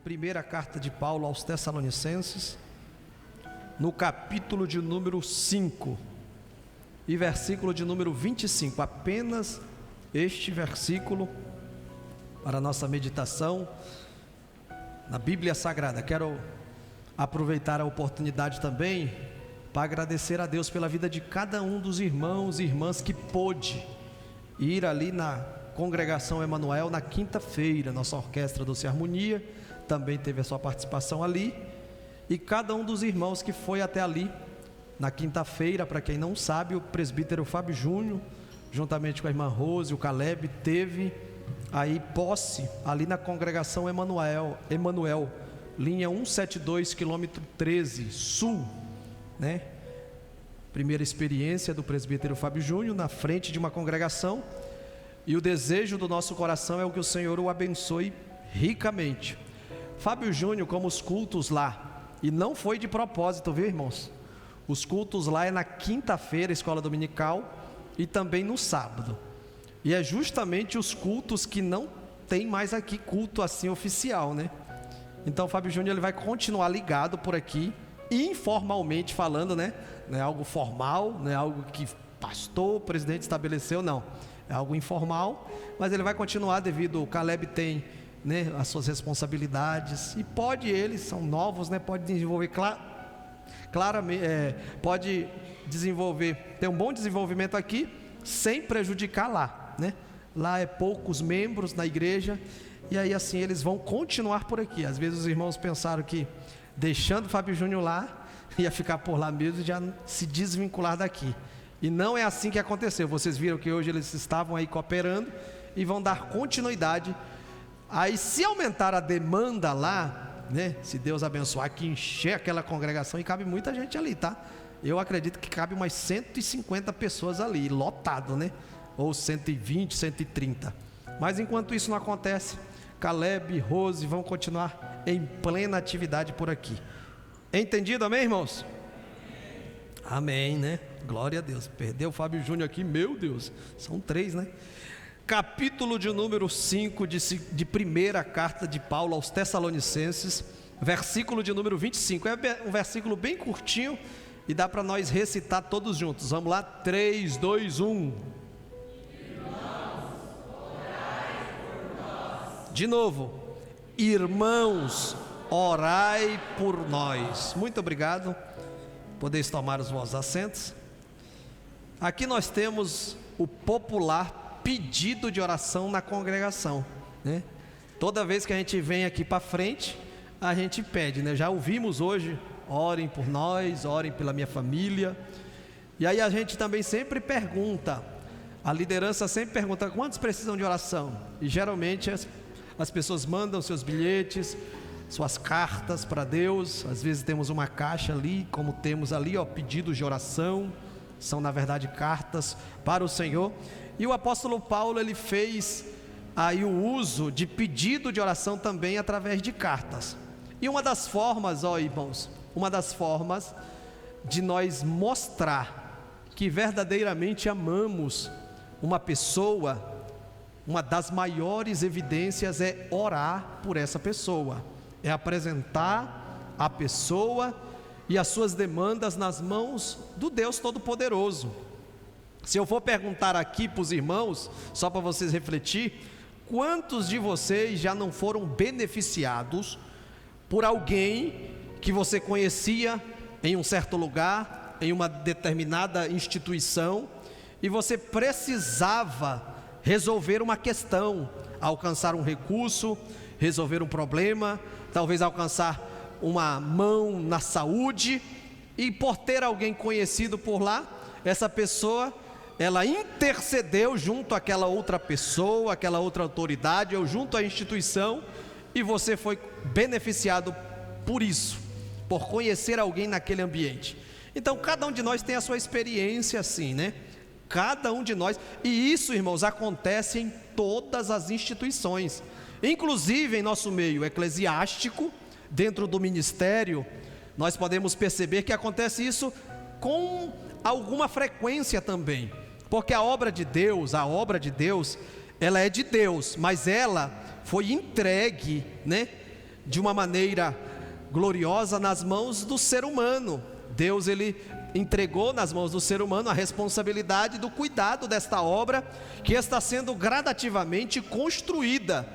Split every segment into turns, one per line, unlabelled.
Primeira carta de Paulo aos Tessalonicenses, no capítulo de número 5 e versículo de número 25, apenas este versículo para a nossa meditação na Bíblia Sagrada. Quero aproveitar a oportunidade também para agradecer a Deus pela vida de cada um dos irmãos e irmãs que pôde ir ali na Congregação Emanuel na quinta-feira. Nossa orquestra Doce Harmonia também teve a sua participação ali, e cada um dos irmãos que foi até ali na quinta-feira. Para quem não sabe, o presbítero Fábio Júnior, juntamente com a irmã Rose, o Caleb, teve aí posse ali na Congregação Emanuel, linha 172, quilômetro 13, sul, né? Primeira experiência do presbítero Fábio Júnior na frente de uma congregação, e o desejo do nosso coração é que o Senhor o abençoe ricamente. Fábio Júnior, como os cultos lá, e não foi de propósito, viu, irmãos? Os cultos lá é na quinta-feira, escola dominical, e também no sábado. E é justamente os cultos que não tem mais aqui culto assim oficial, né? Então o Fábio Júnior ele vai continuar ligado por aqui, informalmente falando, né? Não é algo formal, não é algo que pastor, presidente estabeleceu, não. É algo informal, mas ele vai continuar devido o Caleb tem, né, as suas responsabilidades, e pode, eles são novos, né? Pode desenvolver claramente, pode desenvolver, ter um bom desenvolvimento aqui, sem prejudicar lá, né? Lá é poucos membros na igreja, e aí assim eles vão continuar por aqui. Às vezes os irmãos pensaram que deixando o Fábio Júnior lá, ia ficar por lá mesmo e já se desvincular daqui, e não é assim que aconteceu. Vocês viram que hoje eles estavam aí cooperando e vão dar continuidade. Aí se aumentar a demanda lá, né, se Deus abençoar, que encher aquela congregação, e cabe muita gente ali, tá? Eu acredito que cabe umas 150 pessoas ali, lotado, né? Ou 120, 130. Mas enquanto isso não acontece, Caleb e Rose vão continuar em plena atividade por aqui. Entendido, amém, irmãos? Amém, né? Glória a Deus. Perdeu o Fábio Júnior aqui, meu Deus, são 3, né? Capítulo de número 5 de primeira carta de Paulo aos Tessalonicenses, versículo de número 25. É um versículo bem curtinho e dá para nós recitar todos juntos. Vamos lá, 3, 2, 1. De novo, irmãos, orai por nós. Muito obrigado. Podeis tomar os vossos assentos. Aqui nós temos o popular pedido de oração na congregação, né? Toda vez que a gente vem aqui para frente, a gente pede, né? Já ouvimos hoje, orem por nós, orem pela minha família. E aí a gente também sempre pergunta, a liderança sempre pergunta, quantos precisam de oração? E geralmente as pessoas mandam seus bilhetes, suas cartas para Deus. Às vezes temos uma caixa ali, como temos ali, ó, pedidos de oração. São na verdade cartas para o Senhor. E o apóstolo Paulo, ele fez aí o uso de pedido de oração também através de cartas. E uma das formas, ó irmãos, uma das formas de nós mostrar que verdadeiramente amamos uma pessoa, uma das maiores evidências é orar por essa pessoa, é apresentar a pessoa e as suas demandas nas mãos do Deus Todo-Poderoso. Se eu for perguntar aqui para os irmãos, só para vocês refletir, quantos de vocês já não foram beneficiados por alguém que você conhecia em um certo lugar, em uma determinada instituição, e você precisava resolver uma questão, alcançar um recurso, resolver um problema, talvez alcançar uma mão na saúde, e por ter alguém conhecido por lá, essa pessoa, ela intercedeu junto àquela outra pessoa, àquela outra autoridade, ou junto à instituição, e você foi beneficiado por isso, por conhecer alguém naquele ambiente. Então cada um de nós tem a sua experiência assim, né? Cada um de nós, e isso, irmãos, acontece em todas as instituições, inclusive em nosso meio eclesiástico, dentro do ministério, nós podemos perceber que acontece isso com alguma frequência também, porque a obra de Deus, ela é de Deus, mas ela foi entregue, né, de uma maneira gloriosa nas mãos do ser humano. Deus, ele entregou nas mãos do ser humano a responsabilidade do cuidado desta obra que está sendo gradativamente construída.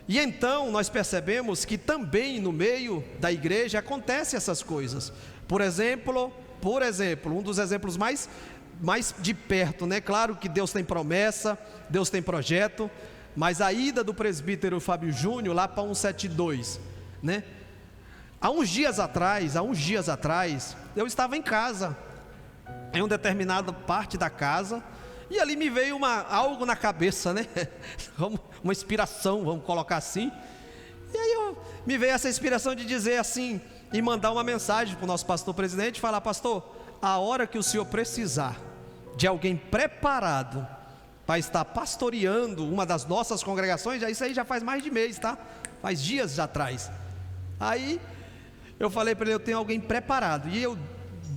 E então nós percebemos que também no meio da igreja acontecem essas coisas. Por exemplo, um dos exemplos mais de perto, né? Claro que Deus tem promessa, Deus tem projeto, mas a ida do presbítero Fábio Júnior lá para 172, né? Há uns dias atrás, eu estava em casa, em uma determinada parte da casa, e ali me veio algo na cabeça, né? Uma inspiração, vamos colocar assim. E aí me veio essa inspiração de dizer assim, e mandar uma mensagem para o nosso pastor presidente, falar: pastor, a hora que o senhor precisar de alguém preparado para estar pastoreando uma das nossas congregações, isso aí já faz mais de mês, tá? Faz dias já atrás. Aí eu falei para ele: eu tenho alguém preparado, e eu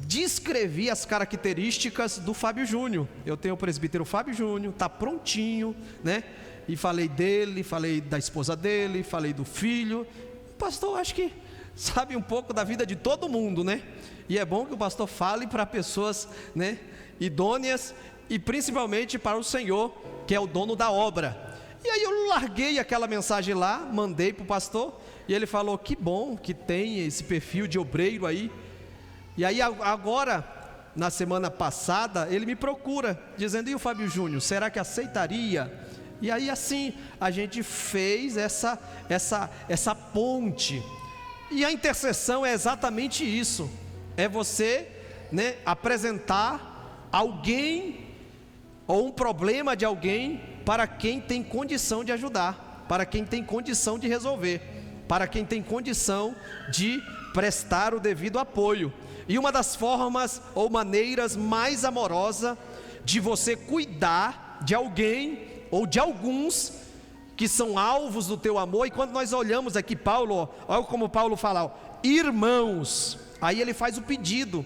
descrevi as características do Fábio Júnior. Eu tenho o presbítero Fábio Júnior, está prontinho, né? E falei dele, falei da esposa dele, falei do filho. O pastor, acho que sabe um pouco da vida de todo mundo, né? E é bom que o pastor fale para pessoas, né, idôneas, e principalmente para o Senhor, que é o dono da obra. E aí eu larguei aquela mensagem lá, mandei para o pastor, e ele falou: que bom que tem esse perfil de obreiro aí. E aí agora, na semana passada, ele me procura, dizendo: e o Fábio Júnior, será que aceitaria? E aí assim, a gente fez essa ponte. E a intercessão é exatamente isso, é você, né, apresentar alguém, ou um problema de alguém, para quem tem condição de ajudar, para quem tem condição de resolver, para quem tem condição de prestar o devido apoio. E uma das formas ou maneiras mais amorosa de você cuidar de alguém ou de alguns que são alvos do teu amor. E quando nós olhamos aqui Paulo, olha como Paulo fala: irmãos, aí ele faz o pedido.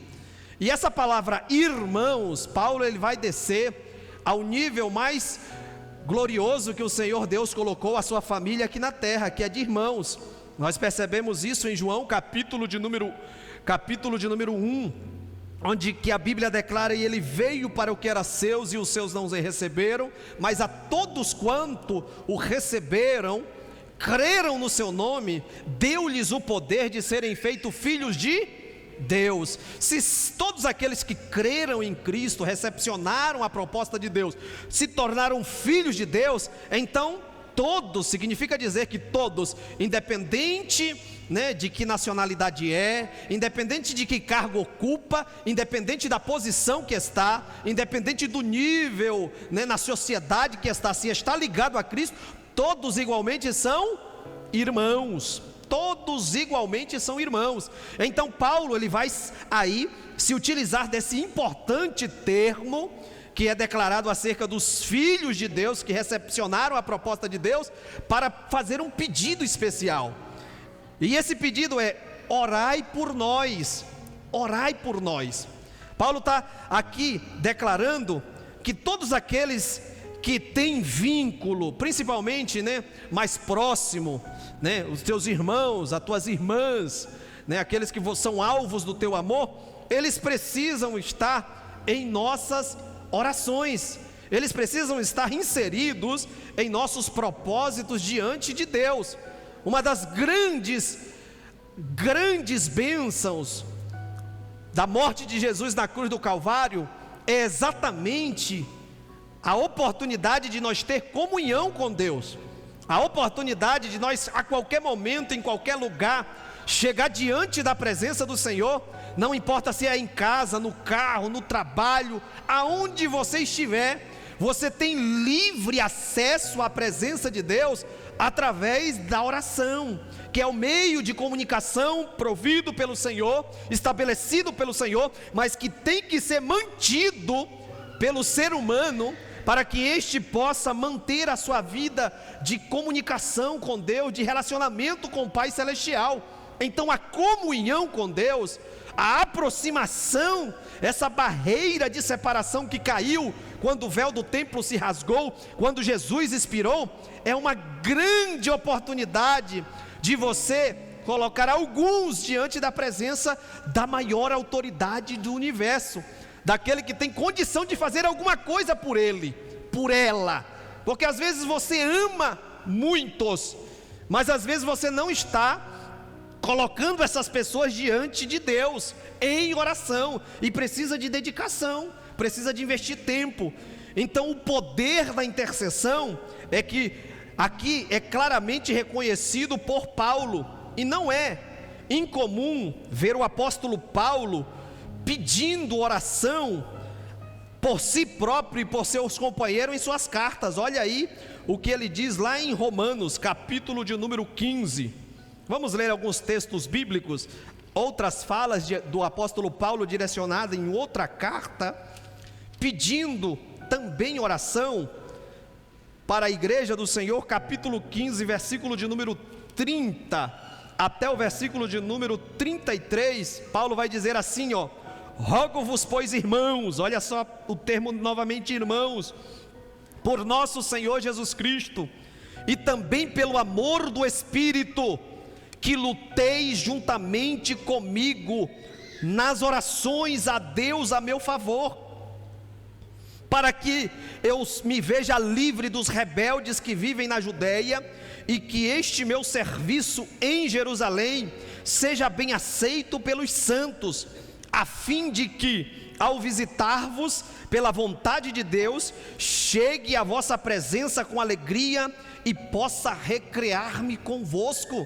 E essa palavra irmãos, Paulo, ele vai descer ao nível mais glorioso que o Senhor Deus colocou a sua família aqui na terra, que é de irmãos. Nós percebemos isso em João capítulo de número 1, onde que a Bíblia declara: e ele veio para o que era seus, e os seus não o receberam, mas a todos quanto o receberam, creram no seu nome, deu-lhes o poder de serem feitos filhos de Deus. Se todos aqueles que creram em Cristo, recepcionaram a proposta de Deus, se tornaram filhos de Deus, então todos, significa dizer que todos, independente, né, de que nacionalidade é, independente de que cargo ocupa, independente da posição que está, independente do nível, né, na sociedade que está, se está ligado a Cristo, todos igualmente são irmãos. Todos igualmente são irmãos. Então Paulo, ele vai aí se utilizar desse importante termo que é declarado acerca dos filhos de Deus que recepcionaram a proposta de Deus, para fazer um pedido especial. E esse pedido é: orai por nós. Orai por nós. Paulo está aqui declarando que todos aqueles que têm vínculo, principalmente, né, mais próximo, né, os teus irmãos, as tuas irmãs, né, aqueles que são alvos do teu amor, eles precisam estar em nossas orações, eles precisam estar inseridos em nossos propósitos diante de Deus. Uma das grandes bênçãos da morte de Jesus na cruz do Calvário é exatamente a oportunidade de nós ter comunhão com Deus, a oportunidade de nós, a qualquer momento, em qualquer lugar, chegar diante da presença do Senhor. Não importa se é em casa, no carro, no trabalho, aonde você estiver, você tem livre acesso à presença de Deus através da oração, que é o meio de comunicação provido pelo Senhor, estabelecido pelo Senhor, mas que tem que ser mantido pelo ser humano, para que este possa manter a sua vida de comunicação com Deus, de relacionamento com o Pai Celestial. Então a comunhão com Deus, a aproximação, essa barreira de separação que caiu quando o véu do templo se rasgou, quando Jesus expirou, é uma grande oportunidade de você colocar alguns diante da presença da maior autoridade do universo, daquele que tem condição de fazer alguma coisa por ele, por ela, porque às vezes você ama muitos, mas às vezes você não está colocando essas pessoas diante de Deus em oração, e precisa de dedicação, precisa de investir tempo. Então o poder da intercessão é que aqui é claramente reconhecido por Paulo, e não é incomum ver o apóstolo Paulo pedindo oração por si próprio e por seus companheiros em suas cartas. Olha aí o que ele diz lá em Romanos, capítulo de número 15. Vamos ler alguns textos bíblicos, outras falas do apóstolo Paulo direcionadas em outra carta, pedindo também oração para a igreja do Senhor. Capítulo 15, versículo de número 30 até o versículo de número 33, Paulo vai dizer assim, ó: rogo-vos, pois, irmãos, olha só o termo novamente, irmãos, por nosso Senhor Jesus Cristo, e também pelo amor do Espírito, que luteis juntamente comigo nas orações a Deus a meu favor, para que eu me veja livre dos rebeldes que vivem na Judeia, e que este meu serviço em Jerusalém seja bem aceito pelos santos, a fim de que, ao visitar-vos pela vontade de Deus, chegue à vossa presença com alegria e possa recrear-me convosco.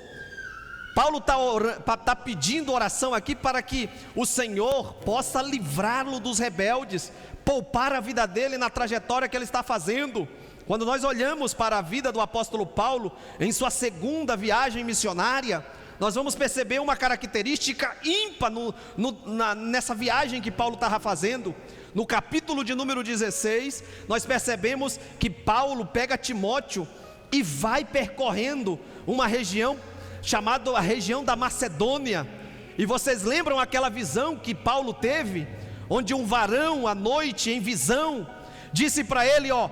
Paulo está pedindo oração aqui para que o Senhor possa livrá-lo dos rebeldes, poupar a vida dele na trajetória que ele está fazendo. Quando nós olhamos para a vida do apóstolo Paulo, em sua segunda viagem missionária, nós vamos perceber uma característica ímpar nessa viagem que Paulo estava fazendo. No capítulo de número 16, nós percebemos que Paulo pega Timóteo e vai percorrendo uma região chamada a região da Macedônia. E vocês lembram aquela visão que Paulo teve, onde um varão à noite em visão disse para ele, ó: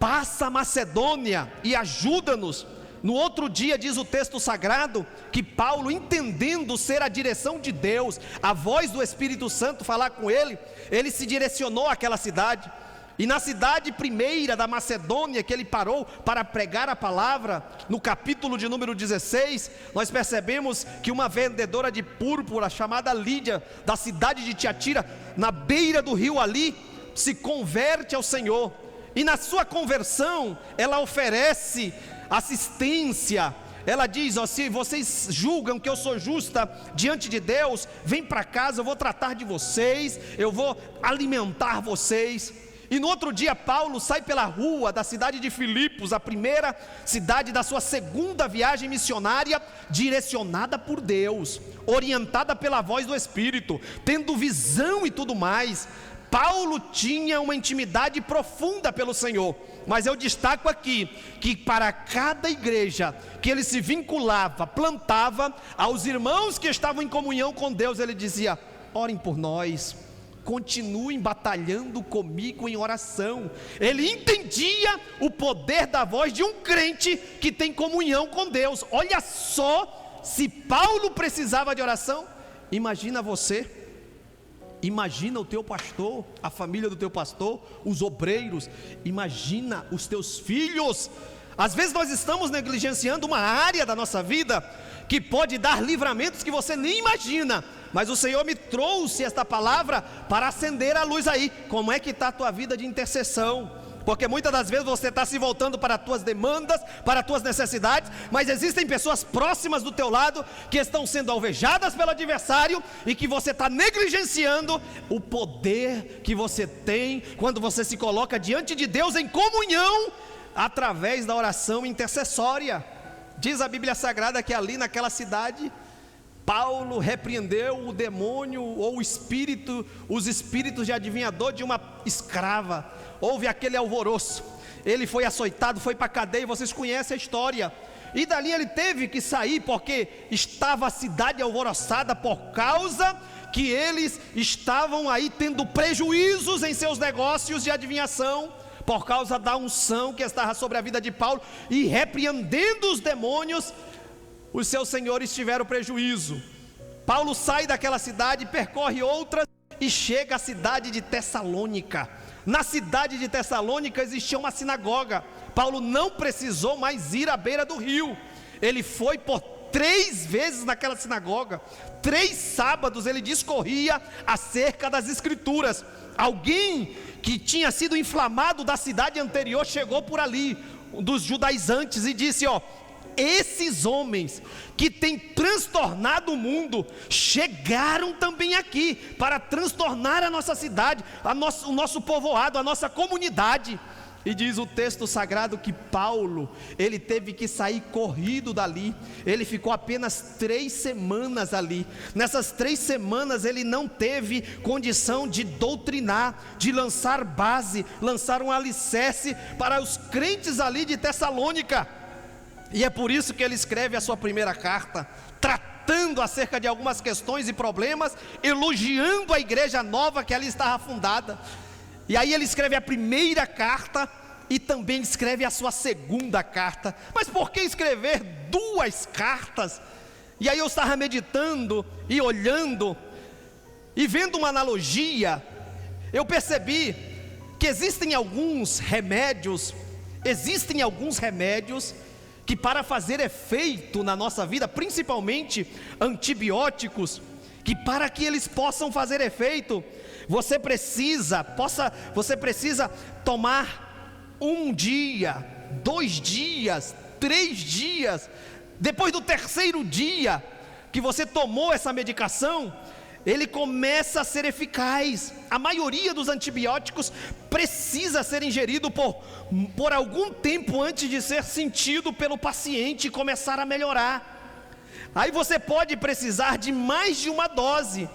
passa a Macedônia e ajuda-nos. No outro dia, diz o texto sagrado, que Paulo, entendendo ser a direção de Deus, a voz do Espírito Santo falar com ele, ele se direcionou àquela cidade. E na cidade primeira da Macedônia, que ele parou para pregar a palavra, no capítulo de número 16, nós percebemos que uma vendedora de púrpura, chamada Lídia, da cidade de Tiatira, na beira do rio ali, se converte ao Senhor. E na sua conversão, ela oferece assistência. Ela diz, ó: se vocês julgam que eu sou justa diante de Deus, vem para casa, eu vou tratar de vocês, eu vou alimentar vocês. E no outro dia, Paulo sai pela rua da cidade de Filipos, a primeira cidade da sua segunda viagem missionária, direcionada por Deus, orientada pela voz do Espírito, tendo visão e tudo mais. Paulo tinha uma intimidade profunda pelo Senhor. Mas eu destaco aqui, que para cada igreja que ele se vinculava, plantava, aos irmãos que estavam em comunhão com Deus, ele dizia: orem por nós, continuem batalhando comigo em oração. Ele entendia o poder da voz de um crente que tem comunhão com Deus. Olha só, se Paulo precisava de oração, imagina você. Imagina o teu pastor, a família do teu pastor, os obreiros, imagina os teus filhos. Às vezes nós estamos negligenciando uma área da nossa vida que pode dar livramentos que você nem imagina, mas o Senhor me trouxe esta palavra para acender a luz aí. Como é que está a tua vida de intercessão? Porque muitas das vezes você está se voltando para as tuas demandas, para as tuas necessidades, mas existem pessoas próximas do teu lado que estão sendo alvejadas pelo adversário e que você está negligenciando o poder que você tem quando você se coloca diante de Deus em comunhão através da oração intercessória. Diz a Bíblia Sagrada que ali naquela cidade, Paulo repreendeu o demônio ou o espírito, os espíritos de adivinhador de uma escrava. Houve aquele alvoroço, ele foi açoitado, foi para a cadeia, vocês conhecem a história. E dali ele teve que sair, porque estava a cidade alvoroçada por causa que eles estavam aí tendo prejuízos em seus negócios de adivinhação, por causa da unção que estava sobre a vida de Paulo. E repreendendo os demônios, os seus senhores tiveram prejuízo. Paulo sai daquela cidade, percorre outras e chega à cidade de Tessalônica. Na cidade de Tessalônica existia uma sinagoga. Paulo não precisou mais ir à beira do rio. Ele foi por 3 vezes naquela sinagoga. 3 sábados ele discorria acerca das escrituras. Alguém que tinha sido inflamado da cidade anterior chegou por ali, dos judaizantes, e disse: esses homens que têm transtornado o mundo chegaram também aqui para transtornar a nossa cidade, o nosso povoado, a nossa comunidade. E diz o texto sagrado que Paulo, ele teve que sair corrido dali. Ele ficou apenas 3 semanas ali. Nessas 3 semanas ele não teve condição de doutrinar, de lançar base, lançar um alicerce para os crentes ali de Tessalônica. E é por isso que ele escreve a sua primeira carta, tratando acerca de algumas questões e problemas, elogiando a igreja nova que ali estava fundada. E aí ele escreve a primeira carta e também escreve a sua segunda carta. Mas por que escrever 2 cartas? E aí eu estava meditando e olhando e vendo uma analogia. Eu percebi que existem alguns remédios que, para fazer efeito na nossa vida, principalmente antibióticos, que para que eles possam fazer efeito, você precisa tomar 1 dia, 2 dias, 3 dias. Depois do 3º dia que você tomou essa medicação, ele começa a ser eficaz. A maioria dos antibióticos precisa ser ingerido por algum tempo antes de ser sentido pelo paciente e começar a melhorar. Aí você pode precisar de mais de uma dose.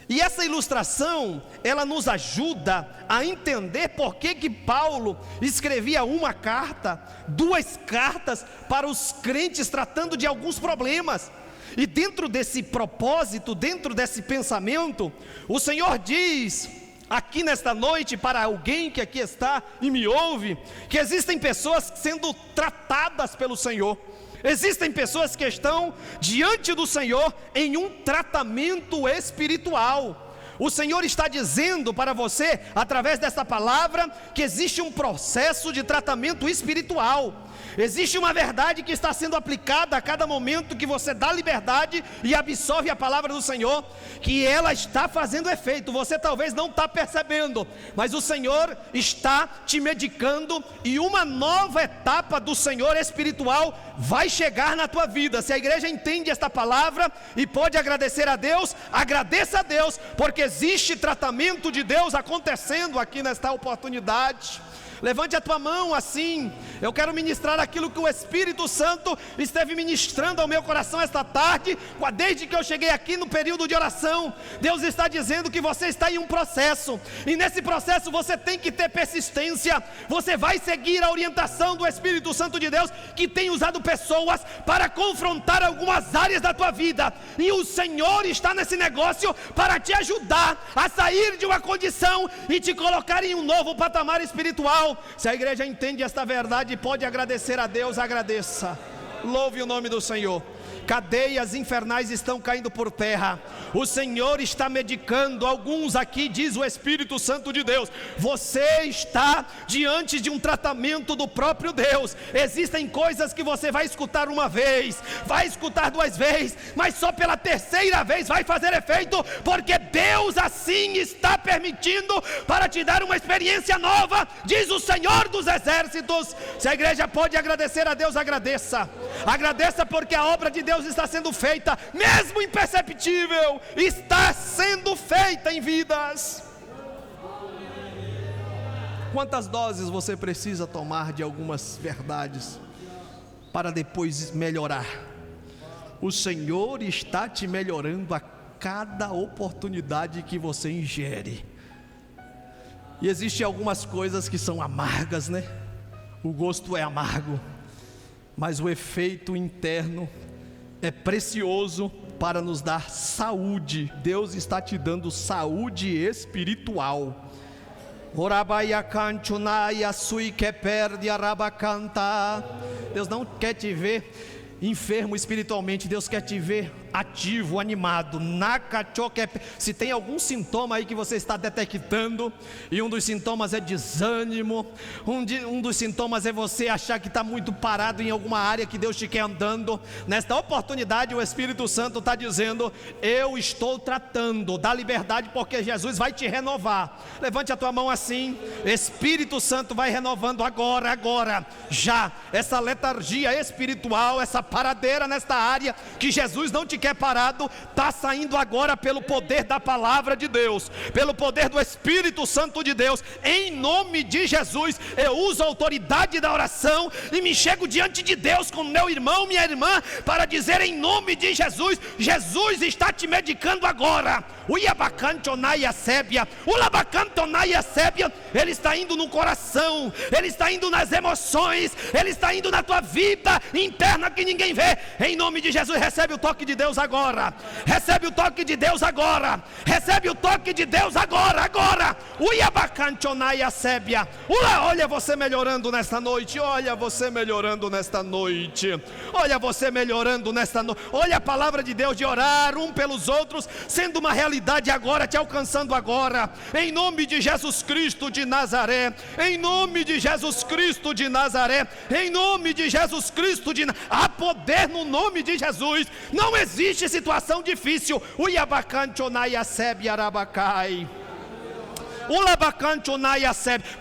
E essa ilustração, ela nos ajuda a entender por que Paulo escrevia 1 carta, 2 cartas para os crentes, tratando de alguns problemas. E dentro desse propósito, dentro desse pensamento, o Senhor diz aqui nesta noite para alguém que aqui está e me ouve, que existem pessoas sendo tratadas pelo Senhor. Existem pessoas que estão diante do Senhor em um tratamento espiritual. O Senhor está dizendo para você, através dessa palavra, que existe um processo de tratamento espiritual. Existe uma verdade que está sendo aplicada a cada momento que você dá liberdade e absorve a palavra do Senhor, que ela está fazendo efeito. Você talvez não está percebendo, mas o Senhor está te medicando, e uma nova etapa do Senhor espiritual vai chegar na tua vida. Se a igreja entende esta palavra e pode agradecer a Deus, agradeça a Deus, porque existe tratamento de Deus acontecendo aqui nesta oportunidade. Levante a tua mão assim. Eu quero ministrar aquilo que o Espírito Santo esteve ministrando ao meu coração esta tarde, desde que eu cheguei aqui no período de oração. Deus está dizendo que você está em um processo, e nesse processo você tem que ter persistência. Você vai seguir a orientação do Espírito Santo de Deus, que tem usado pessoas para confrontar algumas áreas da tua vida, e o Senhor está nesse negócio para te ajudar a sair de uma condição e te colocar em um novo patamar espiritual. Se a igreja entende esta verdade e pode agradecer a Deus, agradeça. Louve o nome do Senhor. Cadeias infernais estão caindo por terra. O Senhor está medicando alguns aqui, diz o Espírito Santo de Deus. Você está diante de um tratamento do próprio Deus. Existem coisas que você vai escutar uma vez, vai escutar 2 vezes, mas só pela 3ª vez vai fazer efeito, porque Deus assim está permitindo para te dar uma experiência nova, diz o Senhor dos Exércitos. Se a igreja pode agradecer a Deus, agradeça. Agradeça, porque a obra de Deus está sendo feita, mesmo imperceptível, está sendo feita em vidas. Quantas doses você precisa tomar de algumas verdades para depois melhorar? O Senhor está te melhorando a cada oportunidade que você ingere. E existem algumas coisas que são amargas, né? O gosto é amargo, mas o efeito interno é precioso para nos dar saúde. Deus está te dando saúde espiritual. Deus não quer te ver enfermo espiritualmente, Deus quer te ver ativo, animado. Se tem algum sintoma aí que você está detectando, e um dos sintomas é desânimo, um dos sintomas é você achar que está muito parado em alguma área que Deus te quer andando, nesta oportunidade o Espírito Santo está dizendo: eu estou tratando, dá liberdade, porque Jesus vai te renovar. Levante a tua mão assim. Espírito Santo vai renovando agora, já, essa letargia espiritual, essa paradeira nesta área que Jesus não te quer parado, está saindo agora pelo poder da palavra de Deus, pelo poder do Espírito Santo de Deus, em nome de Jesus. Eu uso a autoridade da oração e me chego diante de Deus com meu irmão, minha irmã, para dizer em nome de Jesus: Jesus está te medicando agora. Ele está indo no coração, Ele está indo nas emoções, Ele está indo na tua vida interna que ninguém vê. Em nome de Jesus, recebe o toque de Deus agora. Recebe o toque de Deus agora. Recebe o toque de Deus agora. Olha você melhorando nesta noite. Olha você melhorando nesta noite. Olha você melhorando nesta noite. Olha a palavra de Deus de orar um pelos outros sendo uma realidade agora, te alcançando agora. Em nome de Jesus Cristo de Nazaré. Em nome de Jesus Cristo de Nazaré. Em nome de Jesus Cristo de Nazaré. Há poder no nome de Jesus. Não existe situação difícil.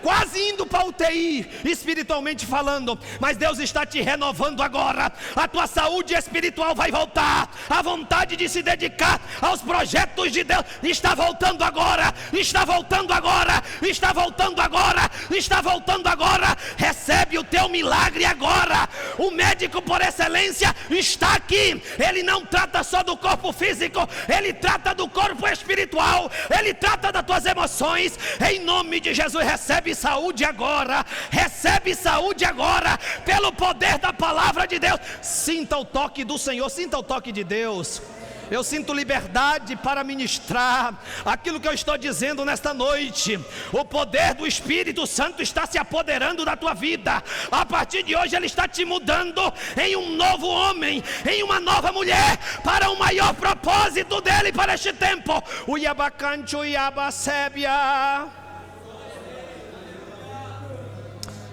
Quase indo para UTI, espiritualmente falando, mas Deus está te renovando agora. A tua saúde espiritual vai voltar. A vontade de se dedicar aos projetos de Deus está voltando agora. Está voltando agora. Está voltando agora. Está voltando agora. Recebe o teu milagre agora. O médico por excelência está aqui. Ele não trata só do corpo físico, ele trata do corpo espiritual. Ele trata das tuas emoções. Em nome de Jesus, recebe saúde agora. Recebe saúde agora, pelo poder da palavra de Deus. Sinta o toque do Senhor, sinta o toque de Deus. Eu sinto liberdade para ministrar aquilo que eu estou dizendo nesta noite. O poder do Espírito Santo está se apoderando da tua vida. A partir de hoje Ele está te mudando em um novo homem, em uma nova mulher, para o maior propósito dEle para este tempo. O Yabacancho Yabasébia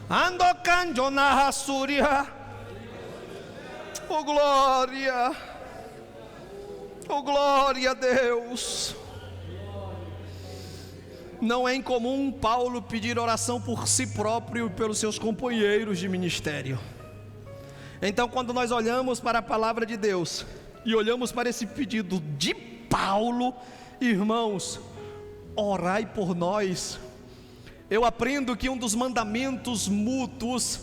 Andocanjo na Hassúria. Oh glória. Oh glória a Deus. Não é incomum Paulo pedir oração por si próprio e pelos seus companheiros de ministério. Então, quando nós olhamos para a palavra de Deus e olhamos para esse pedido de Paulo, irmãos, orai por nós. Eu aprendo que um dos mandamentos mútuos,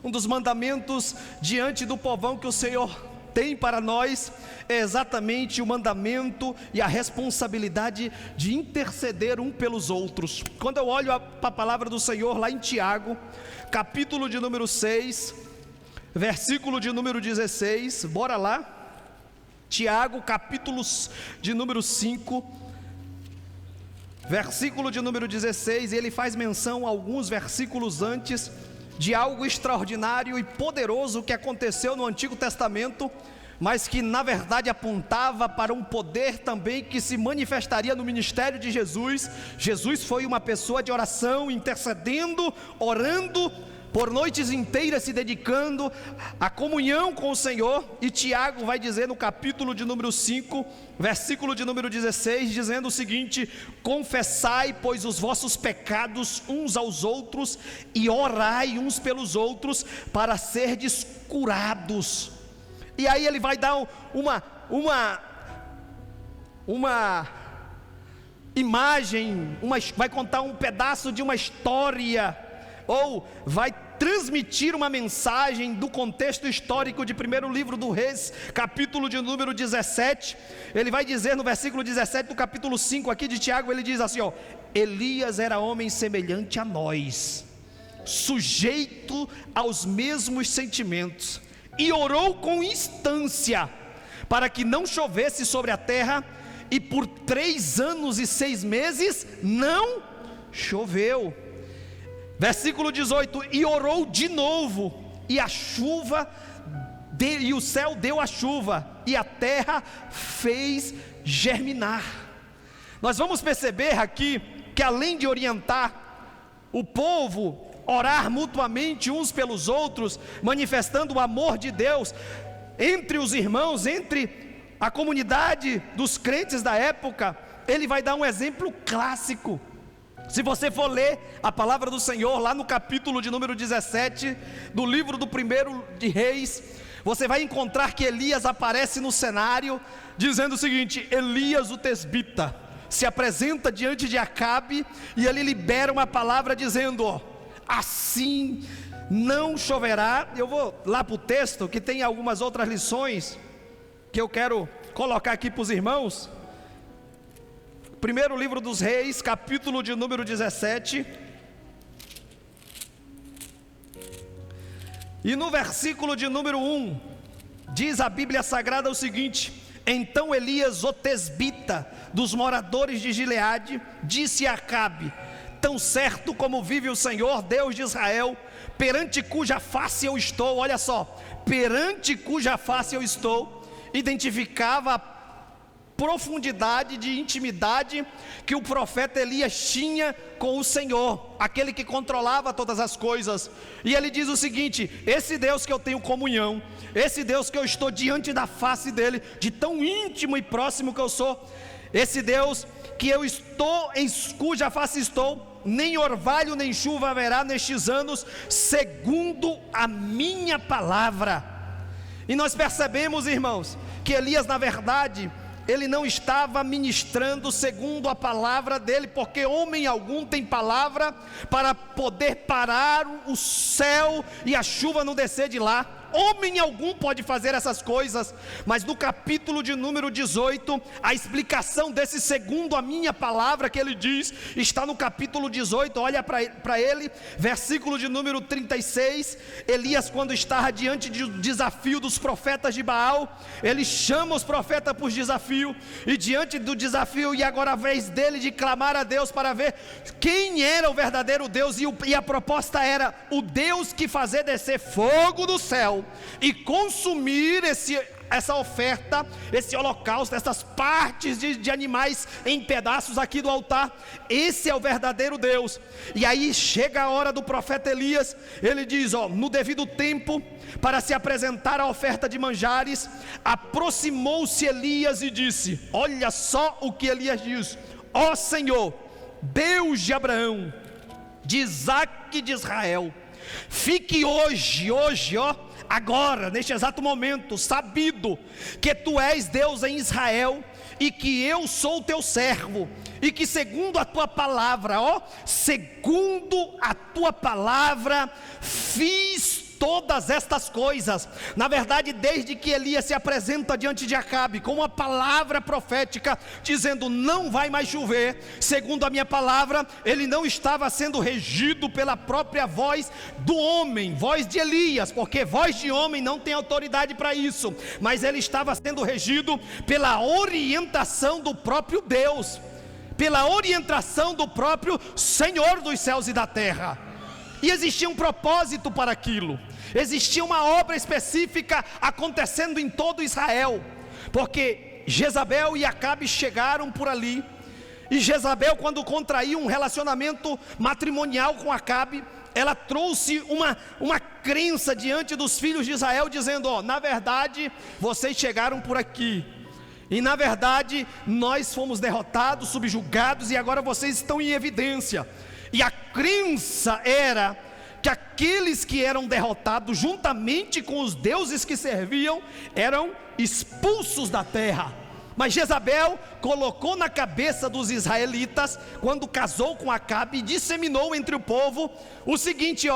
um dos mandamentos diante do povão que o Senhor tem para nós, é exatamente o mandamento e a responsabilidade de interceder um pelos outros. Quando eu olho para a palavra do Senhor lá em Tiago, capítulo de número 6, versículo de número 16, bora lá. Tiago, capítulo de número 5, versículo de número 16, ele faz menção a alguns versículos antes de algo extraordinário e poderoso que aconteceu no Antigo Testamento, mas que na verdade apontava para um poder também que se manifestaria no ministério de Jesus. Jesus foi uma pessoa de oração, intercedendo, orando, por noites inteiras se dedicando à comunhão com o Senhor. E Tiago vai dizer no capítulo de número 5, versículo de número 16, dizendo o seguinte: confessai, pois, os vossos pecados uns aos outros e orai uns pelos outros para serdes curados. E aí ele vai dar uma imagem, vai contar um pedaço de uma história, ou vai transmitir uma mensagem do contexto histórico de 1º livro do Reis, capítulo de número 17. Ele vai dizer no versículo 17 do capítulo 5 aqui de Tiago, ele diz assim, ó: Elias era homem semelhante a nós, sujeito aos mesmos sentimentos, e orou com instância para que não chovesse sobre a terra, e por 3 anos e 6 meses não choveu. Versículo 18: e orou de novo, e a chuva e o céu deu a chuva, e a terra fez germinar. Nós vamos perceber aqui que, além de orientar o povo, orar mutuamente uns pelos outros, manifestando o amor de Deus entre os irmãos, entre a comunidade dos crentes da época, ele vai dar um exemplo clássico. Se você for ler a palavra do Senhor lá no capítulo de número 17 do livro do 1 de Reis, você vai encontrar que Elias aparece no cenário dizendo o seguinte: Elias o tesbita se apresenta diante de Acabe e ele libera uma palavra dizendo: assim não choverá. Eu vou lá para o texto, que tem algumas outras lições que eu quero colocar aqui para os irmãos. Primeiro livro dos Reis, capítulo de número 17, e no versículo de número 1, diz a Bíblia Sagrada o seguinte: então Elias o tesbita, dos moradores de Gileade, disse a Acabe: tão certo como vive o Senhor, Deus de Israel, perante cuja face eu estou, olha só, perante cuja face eu estou, identificava a profundidade de intimidade que o profeta Elias tinha com o Senhor, aquele que controlava todas as coisas. E ele diz o seguinte: esse Deus que eu tenho comunhão, esse Deus que eu estou diante da face dele, de tão íntimo e próximo que eu sou, esse Deus que eu estou, em cuja face estou, nem orvalho nem chuva haverá nestes anos, segundo a minha palavra. E nós percebemos, irmãos, que Elias, na verdade, ele não estava ministrando segundo a palavra dele, porque homem algum tem palavra para poder parar o céu e a chuva não descer de lá. Homem algum pode fazer essas coisas, mas no capítulo de número 18, a explicação desse segundo a minha palavra que ele diz, está no capítulo 18, olha para ele, versículo de número 36, Elias, quando estava diante do desafio dos profetas de Baal, ele chama os profetas por desafio, e diante do desafio, e agora a vez dele de clamar a Deus para ver quem era o verdadeiro Deus, e a proposta era: o Deus que fazer descer fogo do céu e consumir essa oferta, esse holocausto, essas partes de animais em pedaços aqui do altar, esse é o verdadeiro Deus. E aí chega a hora do profeta Elias, ele diz: no devido tempo, para se apresentar a oferta de manjares, aproximou-se Elias e disse, olha só o que Elias diz: ó Senhor, Deus de Abraão, de Isaque e de Israel, fique hoje, agora, neste exato momento, sabido que tu és Deus em Israel, e que eu sou teu servo, e que segundo a tua palavra, segundo a tua palavra, fiz todas estas coisas. Na verdade, desde que Elias se apresenta diante de Acabe com uma palavra profética, dizendo: não vai mais chover, segundo a minha palavra, ele não estava sendo regido pela própria voz do homem, voz de Elias, porque voz de homem não tem autoridade para isso, mas ele estava sendo regido pela orientação do próprio Deus, pela orientação do próprio Senhor dos céus e da terra. E existia um propósito para aquilo, existia uma obra específica acontecendo em todo Israel, porque Jezabel e Acabe chegaram por ali, e Jezabel, quando contraiu um relacionamento matrimonial com Acabe, ela trouxe uma crença diante dos filhos de Israel, dizendo: na verdade, vocês chegaram por aqui, e na verdade, nós fomos derrotados, subjugados, e agora vocês estão em evidência. E a crença era que aqueles que eram derrotados, juntamente com os deuses que serviam, eram expulsos da terra. Mas Jezabel colocou na cabeça dos israelitas, quando casou com Acabe, e disseminou entre o povo o seguinte: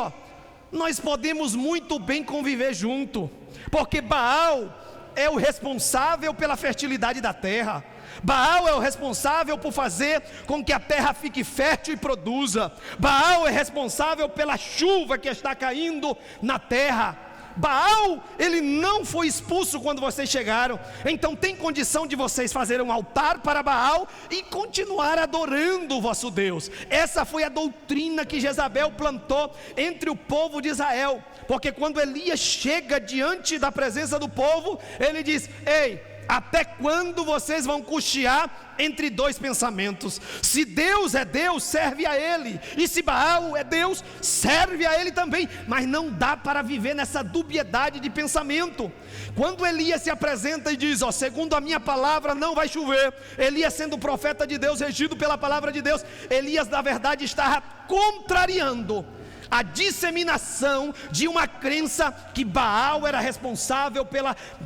nós podemos muito bem conviver junto, porque Baal é o responsável pela fertilidade da terra, Baal é o responsável por fazer com que a terra fique fértil e produza, Baal é responsável pela chuva que está caindo na terra. Baal, ele não foi expulso quando vocês chegaram, então tem condição de vocês fazerem um altar para Baal e continuar adorando o vosso Deus. Essa foi a doutrina que Jezabel plantou entre o povo de Israel, porque quando Elias chega diante da presença do povo, ele diz: ei, até quando vocês vão cochear entre dois pensamentos? Se Deus é Deus, serve a Ele, e se Baal é Deus, serve a Ele também. Mas não dá para viver nessa dubiedade de pensamento. Quando Elias se apresenta e diz: segundo a minha palavra não vai chover, Elias sendo profeta de Deus, regido pela palavra de Deus, Elias na verdade estava contrariando a disseminação de uma crença que Baal era responsável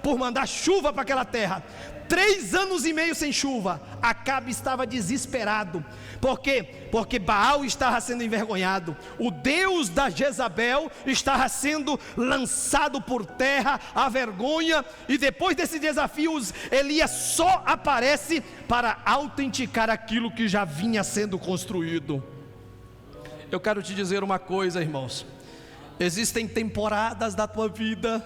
por mandar chuva para aquela terra. 3 anos e meio sem chuva. Acabe estava desesperado. Por quê? Porque Baal estava sendo envergonhado. O Deus da Jezabel estava sendo lançado por terra, a vergonha. E depois desses desafios, Elias só aparece para autenticar aquilo que já vinha sendo construído. Eu quero te dizer uma coisa, irmãos: existem temporadas da tua vida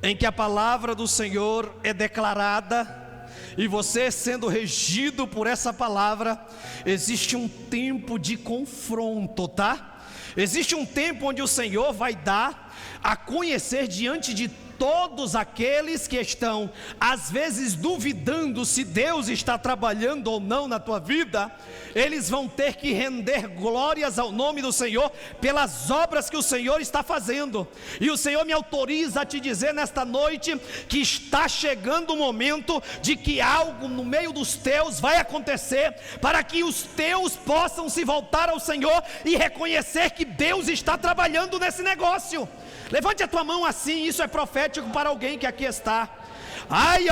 em que a palavra do Senhor é declarada, e você sendo regido por essa palavra, existe um tempo de confronto, tá? Existe um tempo onde o Senhor vai dar a conhecer diante de todos aqueles que estão às vezes duvidando se Deus está trabalhando ou não na tua vida. Eles vão ter que render glórias ao nome do Senhor pelas obras que o Senhor está fazendo. E o Senhor me autoriza a te dizer nesta noite que está chegando o momento de que algo no meio dos teus vai acontecer, para que os teus possam se voltar ao Senhor e reconhecer que Deus está trabalhando nesse negócio. Levante a tua mão assim, isso é profético para alguém que aqui está. Ai,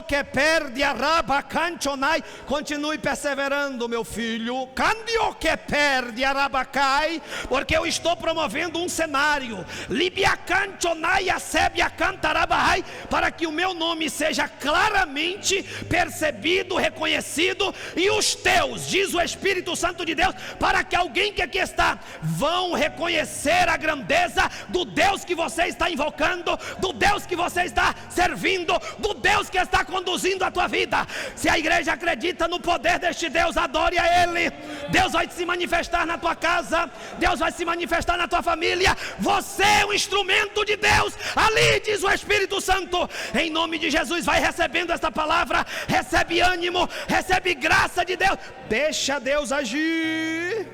que perde a raba canchonai. Continue perseverando, meu filho. Candio que perde a raba cai, porque eu estou promovendo um cenário. Libia canchonai a sebia cantarabai, para que o meu nome seja claramente percebido, reconhecido, e os teus, diz o Espírito Santo de Deus, para que alguém que aqui está vão reconhecer a grandeza do Deus que você está invocando, do Deus que você está servindo, do Deus que está conduzindo a tua vida. Se a igreja acredita no poder deste Deus, adore a Ele. Deus vai se manifestar na tua casa, Deus vai se manifestar na tua família. Você é um instrumento de Deus ali, diz o Espírito Santo. Em nome de Jesus, vai recebendo esta palavra, recebe ânimo, recebe graça de Deus, deixa Deus agir.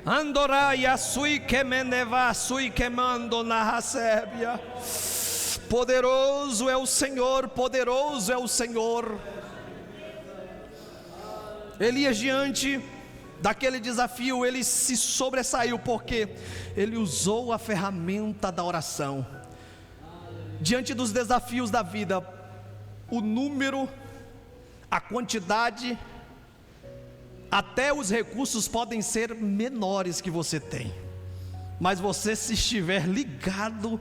Andoraia sui que meneva sui que mando na rasébia. Poderoso é o Senhor, poderoso é o Senhor. Elias, diante daquele desafio, ele se sobressaiu, porque ele usou a ferramenta da oração. Diante dos desafios da vida, o número, a quantidade, até os recursos podem ser menores que você tem, mas você, se estiver ligado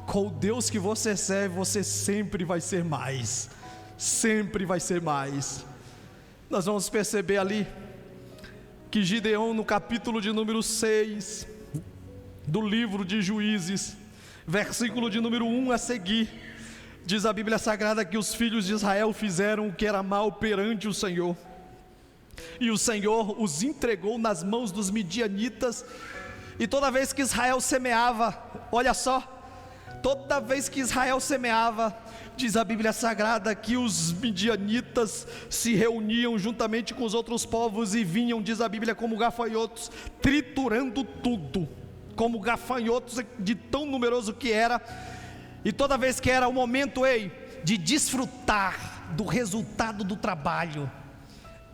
com o Deus que você serve, você sempre vai ser mais, sempre vai ser mais. Nós vamos perceber ali que Gideão, no capítulo de número 6 do livro de Juízes, versículo de número 1 a seguir, diz a Bíblia Sagrada que os filhos de Israel fizeram o que era mal perante o Senhor, e o Senhor os entregou nas mãos dos midianitas. E toda vez que Israel semeava, olha só, toda vez que Israel semeava, diz a Bíblia Sagrada que os midianitas se reuniam juntamente com os outros povos e vinham, diz a Bíblia, como gafanhotos, triturando tudo, como gafanhotos de tão numeroso que era. E toda vez que era o momento, de desfrutar do resultado do trabalho,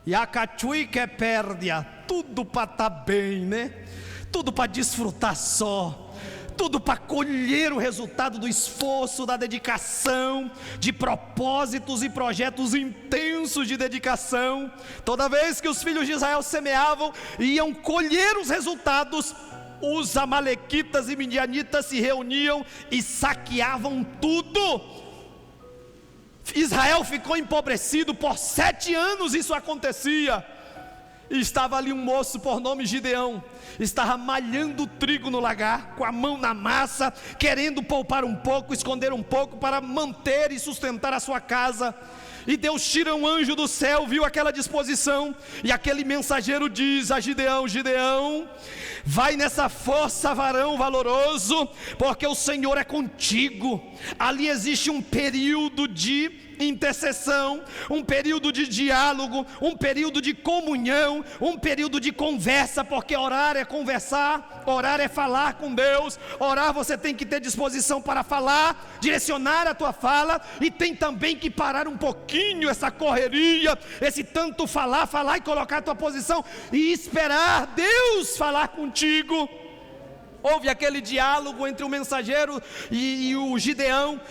e a cachui que perde, tudo para estar bem, né? Tudo para desfrutar só, tudo para colher o resultado do esforço, da dedicação, de propósitos e projetos intensos de dedicação. Toda vez que os filhos de Israel semeavam, iam colher os resultados, os amalequitas e midianitas se reuniam e saqueavam tudo. Israel ficou empobrecido por 7 anos, isso acontecia. E estava ali um moço por nome Gideão, estava malhando trigo no lagar, com a mão na massa, querendo poupar um pouco, esconder um pouco, para manter e sustentar a sua casa. E Deus tira um anjo do céu, viu aquela disposição, e aquele mensageiro diz a Gideão: Gideão, vai nessa força, varão valoroso, porque o Senhor é contigo. Ali existe um período de intercessão, um período de diálogo, um período de comunhão, um período de conversa, porque orar é conversar, orar é falar com Deus. Orar, você tem que ter disposição para falar, direcionar a tua fala, e tem também que parar um pouquinho essa correria, esse tanto falar e colocar a tua posição e esperar Deus falar contigo. Houve aquele diálogo entre o mensageiro e o Gideão.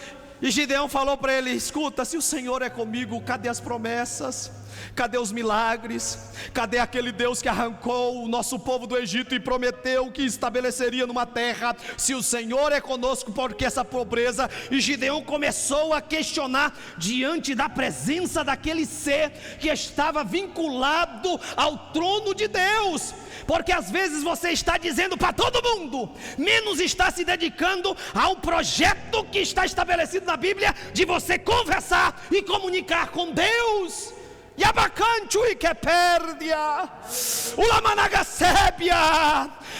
E Gideão falou para ele: escuta, se o Senhor é comigo, cadê as promessas? Cadê os milagres? Cadê aquele Deus que arrancou o nosso povo do Egito e prometeu que estabeleceria numa terra? Se o Senhor é conosco, por que essa pobreza? E Gideão começou a questionar diante da presença daquele ser que estava vinculado ao trono de Deus. Porque às vezes você está dizendo para todo mundo, menos está se dedicando ao projeto que está estabelecido na Bíblia, de você conversar e comunicar com Deus.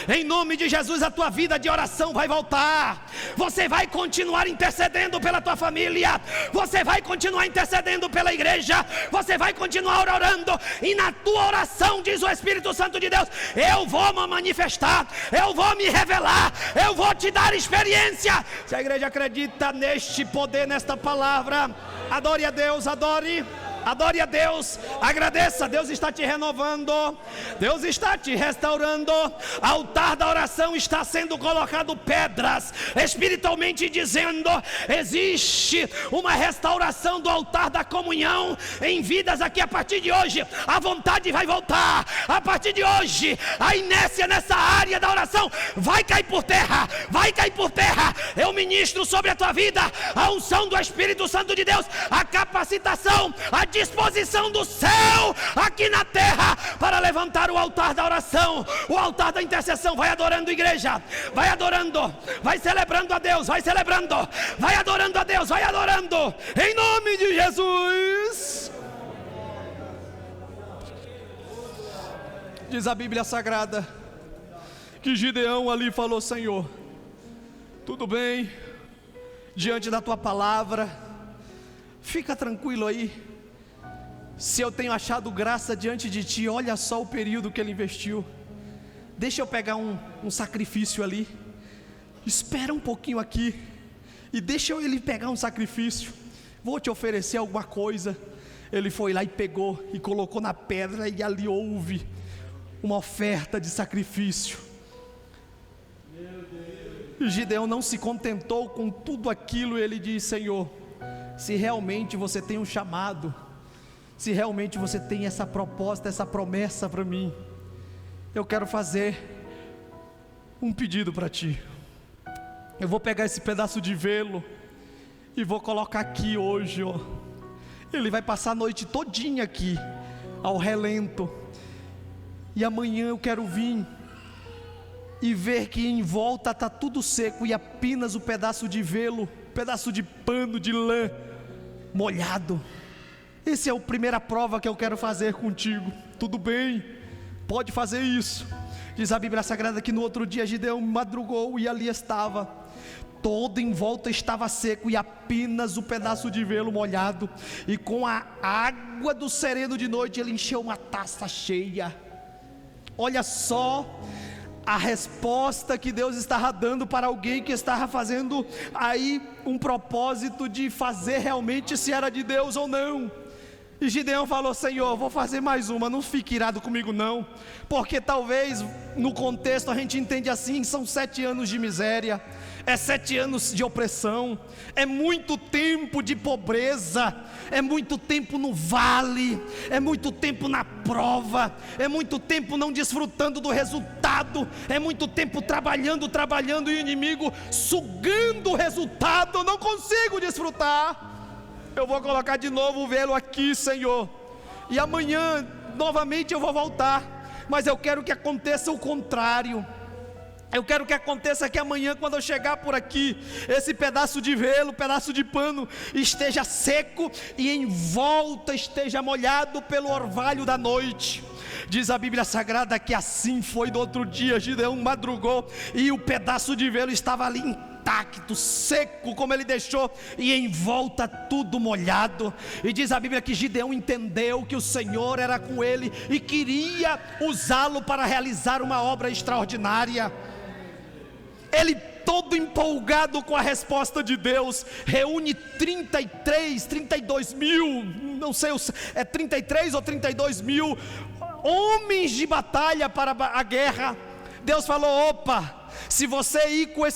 Em nome de Jesus, a tua vida de oração vai voltar. Você vai continuar intercedendo pela tua família, você vai continuar intercedendo pela igreja, você vai continuar orando, e na tua oração, diz o Espírito Santo de Deus, eu vou me manifestar, eu vou me revelar, eu vou te dar experiência. Se a igreja acredita neste poder, nesta palavra, adore a Deus, adore a Deus, agradeça. Deus está te renovando, Deus está te restaurando. Altar da oração está sendo colocado pedras, espiritualmente dizendo, existe uma restauração do altar da comunhão em vidas aqui. A partir de hoje, a vontade vai voltar. A partir de hoje, a inércia nessa área da oração vai cair por terra, vai cair por terra. Eu ministro sobre a tua vida a unção do Espírito Santo de Deus, a capacitação, a disposição do céu aqui na terra para levantar o altar da oração, o altar da intercessão. Vai adorando, igreja, vai adorando, vai celebrando a Deus, vai celebrando, vai adorando a Deus, vai adorando, em nome de Jesus. Diz a Bíblia Sagrada que Gideão ali falou: Senhor, tudo bem, diante da tua palavra, fica tranquilo aí. Se eu tenho achado graça diante de ti, olha só o período que ele investiu. Deixa eu pegar um sacrifício ali, espera um pouquinho aqui, e deixa ele pegar um sacrifício, vou te oferecer alguma coisa. Ele foi lá e pegou e colocou na pedra, e ali houve uma oferta de sacrifício. E Gideão não se contentou com tudo aquilo, e ele disse: Senhor, se realmente você tem um chamado, se realmente você tem essa proposta, essa promessa para mim, eu quero fazer um pedido para ti. Eu vou pegar esse pedaço de velo e vou colocar aqui hoje, ó. Ele vai passar a noite todinha aqui, ao relento, e amanhã eu quero vir e ver que em volta está tudo seco, e apenas o pedaço de velo, pedaço de pano, de lã, molhado. Essa é a primeira prova que eu quero fazer contigo. Tudo bem, pode fazer isso. Diz a Bíblia Sagrada que no outro dia Gideão madrugou, e ali estava, todo em volta estava seco, e apenas o pedaço de velo molhado, e com a água do sereno de noite ele encheu uma taça cheia. Olha só a resposta que Deus estava dando para alguém que estava fazendo aí um propósito de fazer realmente se era de Deus ou não. E Gideão falou: Senhor, vou fazer mais uma, não fique irado comigo não, porque talvez no contexto a gente entende assim, são 7 anos de miséria, é 7 anos de opressão, é muito tempo de pobreza, é muito tempo no vale, é muito tempo na prova, é muito tempo não desfrutando do resultado, é muito tempo trabalhando e o inimigo sugando o resultado. Eu não consigo desfrutar. Eu vou colocar de novo o velo aqui, Senhor, e amanhã novamente eu vou voltar, mas eu quero que aconteça o contrário. Eu quero que aconteça que amanhã, quando eu chegar por aqui, esse pedaço de velo, pedaço de pano, esteja seco e em volta esteja molhado pelo orvalho da noite. Diz a Bíblia Sagrada que assim foi no outro dia. Gideão madrugou e o pedaço de velo estava ali intacto, seco como ele deixou, e em volta tudo molhado. E diz a Bíblia que Gideão entendeu que o Senhor era com ele e queria usá-lo para realizar uma obra extraordinária. Ele, todo empolgado com a resposta de Deus, reúne 32 mil, não sei, é 33 ou 32 mil homens de batalha para a guerra. Deus falou: opa, se você ir com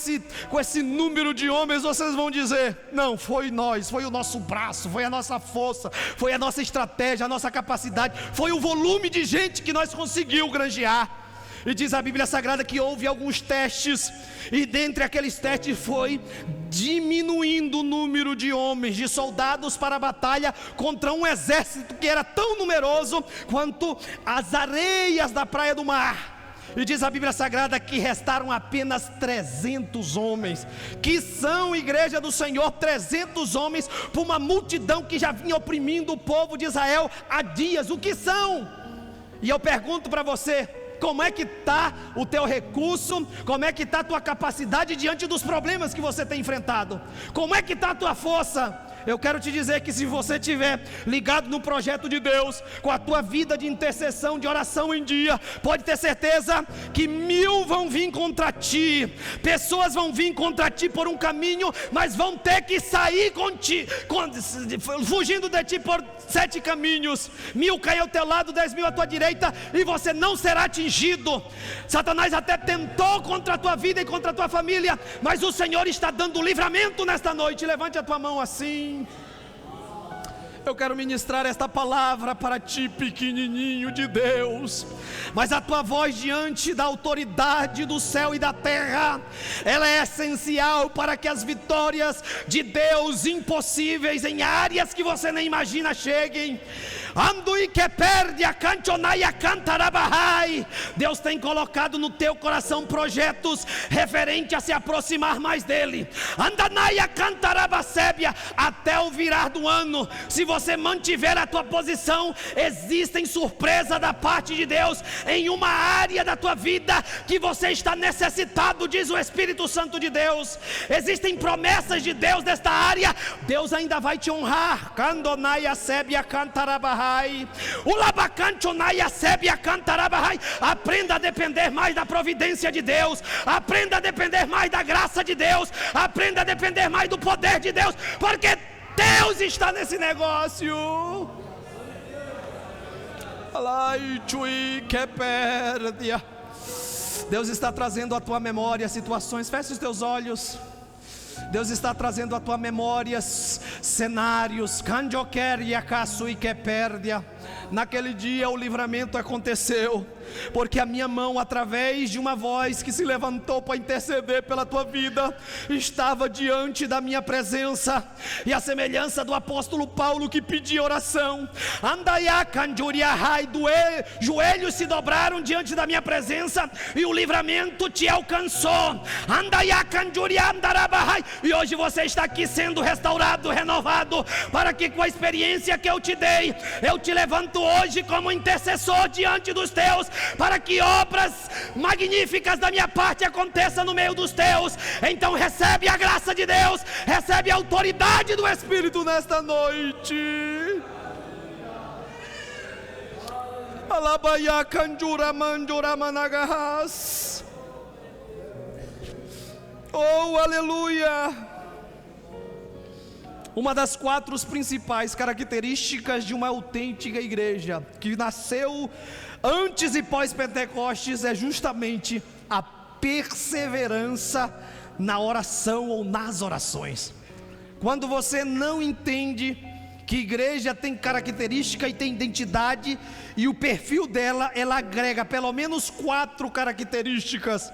esse número de homens, vocês vão dizer: não, foi nós, foi o nosso braço, foi a nossa força, foi a nossa estratégia, a nossa capacidade, foi o volume de gente que nós conseguimos granjear. E diz a Bíblia Sagrada que houve alguns testes, e dentre aqueles testes foi diminuindo o número de homens, de soldados para a batalha contra um exército que era tão numeroso quanto as areias da praia do mar. E diz a Bíblia Sagrada que restaram apenas 300 homens, que são igreja do Senhor, 300 homens por uma multidão que já vinha oprimindo o povo de Israel há dias. O que são? E eu pergunto para você: como é que está o teu recurso? Como é que está a tua capacidade diante dos problemas que você tem enfrentado? Como é que está a tua força? Eu quero te dizer que se você estiver ligado no projeto de Deus, com a tua vida de intercessão, de oração em dia, pode ter certeza que 1000 vão vir contra ti, pessoas vão vir contra ti por um caminho, mas vão ter que sair fugindo de ti por 7 caminhos. 1000 caem ao teu lado, 10.000 à tua direita, e você não será atingido. Satanás até tentou contra a tua vida e contra a tua família, mas o Senhor está dando livramento nesta noite. Levante a tua mão assim. Eu quero ministrar esta palavra para ti, pequenininho de Deus, mas a tua voz diante da autoridade do céu e da terra, ela é essencial para que as vitórias de Deus impossíveis em áreas que você nem imagina cheguem. Andui que perde a cantonaia cantarabahai. Deus tem colocado no teu coração projetos referentes a se aproximar mais dele. Andanaia cantarabasébia, até o virar do ano, se você mantiver a tua posição, existem surpresas da parte de Deus em uma área da tua vida que você está necessitado, diz o Espírito Santo de Deus. Existem promessas de Deus nesta área. Deus ainda vai te honrar. Candonaia sébia cantarabahai. Aprenda a depender mais da providência de Deus, aprenda a depender mais da graça de Deus, aprenda a depender mais do poder de Deus, porque Deus está nesse negócio. Deus está trazendo à tua memória situações. Feche os teus olhos. Deus está trazendo à tua memória cenários. Naquele dia o livramento aconteceu, porque a minha mão, através de uma voz que se levantou para interceder pela tua vida, estava diante da minha presença. E a semelhança do apóstolo Paulo, que pedia oração, joelhos se dobraram diante da minha presença, e o livramento te alcançou. E hoje você está aqui sendo restaurado, renovado, para que com a experiência que eu te dei, eu te levanto hoje como intercessor diante dos teus, para que obras magníficas da minha parte aconteçam no meio dos teus. Então recebe a graça de Deus, recebe a autoridade do Espírito nesta noite. Alabaya kanjura mandura managahas. Oh, aleluia! Uma das 4 principais características de uma autêntica igreja, que nasceu antes e pós-Pentecostes, é justamente a perseverança na oração ou nas orações. Quando você não entende que igreja tem característica e tem identidade, e o perfil dela, ela agrega pelo menos 4 características.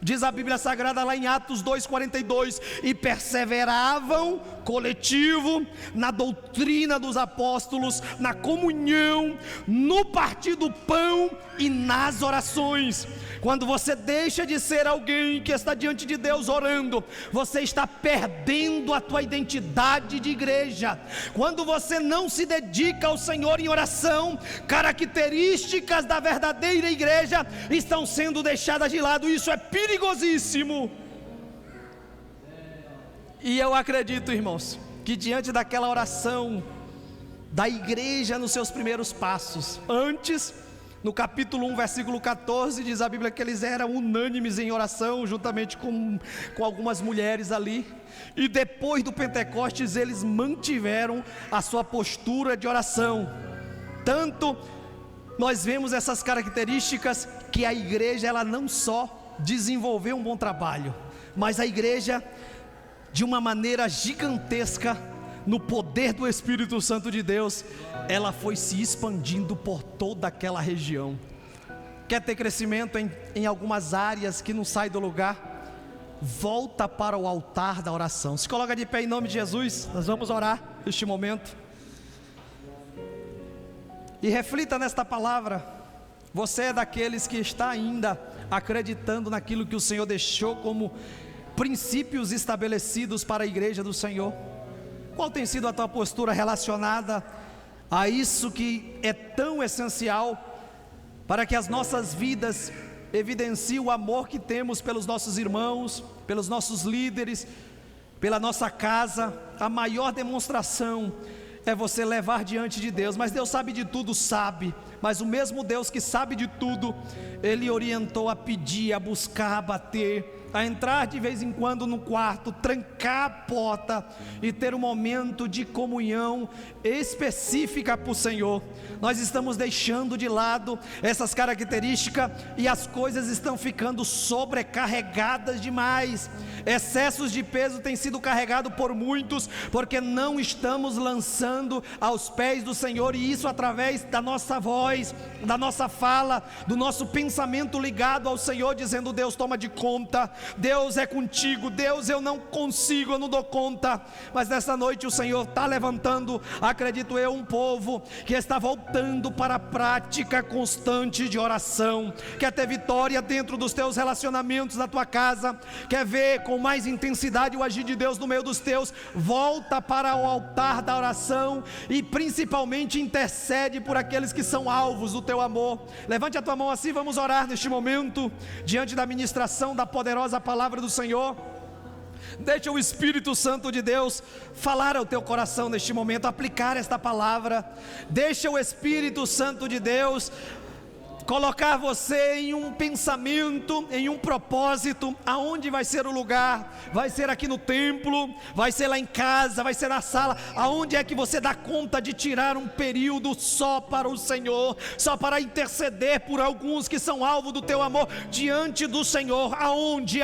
Diz a Bíblia Sagrada lá em Atos 2,42: e perseveravam coletivo, na doutrina dos apóstolos, na comunhão, no partir do pão e nas orações. Quando você deixa de ser alguém que está diante de Deus orando, você está perdendo a tua identidade de igreja. Quando você não se dedica ao Senhor em oração, características da verdadeira igreja estão sendo deixadas de lado. Isso é perigosíssimo. E eu acredito, irmãos, que diante daquela oração da igreja nos seus primeiros passos, antes, no capítulo 1, versículo 14, diz a Bíblia que eles eram unânimes em oração, juntamente com algumas mulheres ali. E depois do Pentecostes, eles mantiveram a sua postura de oração. Tanto nós vemos essas características que a igreja, ela não só desenvolveu um bom trabalho, mas a igreja, de uma maneira gigantesca, no poder do Espírito Santo de Deus, ela foi se expandindo por toda aquela região. Quer ter crescimento em algumas áreas que não sai do lugar? Volta para o altar da oração. Se coloca de pé em nome de Jesus. Nós vamos orar neste momento. E reflita nesta palavra. Você é daqueles que está ainda acreditando naquilo que o Senhor deixou como princípios estabelecidos para a igreja do Senhor? Qual tem sido a tua postura relacionada a isso que é tão essencial para que as nossas vidas evidenciem o amor que temos pelos nossos irmãos, pelos nossos líderes, pela nossa casa? A maior demonstração é você levar diante de Deus. Mas Deus sabe de tudo, sabe. Mas o mesmo Deus que sabe de tudo, Ele orientou a pedir, a buscar, a bater, a entrar de vez em quando no quarto, trancar a porta e ter um momento de comunhão específica para o Senhor. Nós estamos deixando de lado essas características e as coisas estão ficando sobrecarregadas demais. Excessos de peso têm sido carregados por muitos, porque não estamos lançando aos pés do Senhor, e isso através da nossa voz, da nossa fala, do nosso pensamento ligado ao Senhor, dizendo: Deus, toma de conta, Deus é contigo, Deus, eu não consigo, eu não dou conta. Mas nessa noite o Senhor está levantando, acredito eu, um povo que está voltando para a prática constante de oração. Quer ter vitória dentro dos teus relacionamentos, na tua casa, quer ver com mais intensidade o agir de Deus no meio dos teus? Volta para o altar da oração e principalmente intercede por aqueles que são alvos do teu amor. Levante a tua mão assim, vamos orar neste momento, diante da ministração da poderosa palavra do Senhor. Deixa o Espírito Santo de Deus falar ao teu coração neste momento, aplicar esta palavra. Deixa o Espírito Santo de Deus colocar você em um pensamento, em um propósito. Aonde vai ser o lugar? Vai ser aqui no templo? Vai ser lá em casa? Vai ser na sala? Aonde é que você dá conta de tirar um período só para o Senhor, só para interceder por alguns que são alvo do teu amor diante do Senhor? Aonde?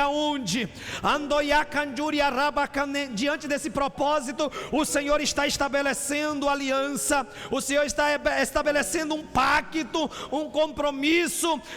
Diante desse propósito, o Senhor está estabelecendo aliança, o Senhor está estabelecendo um pacto, um compromisso,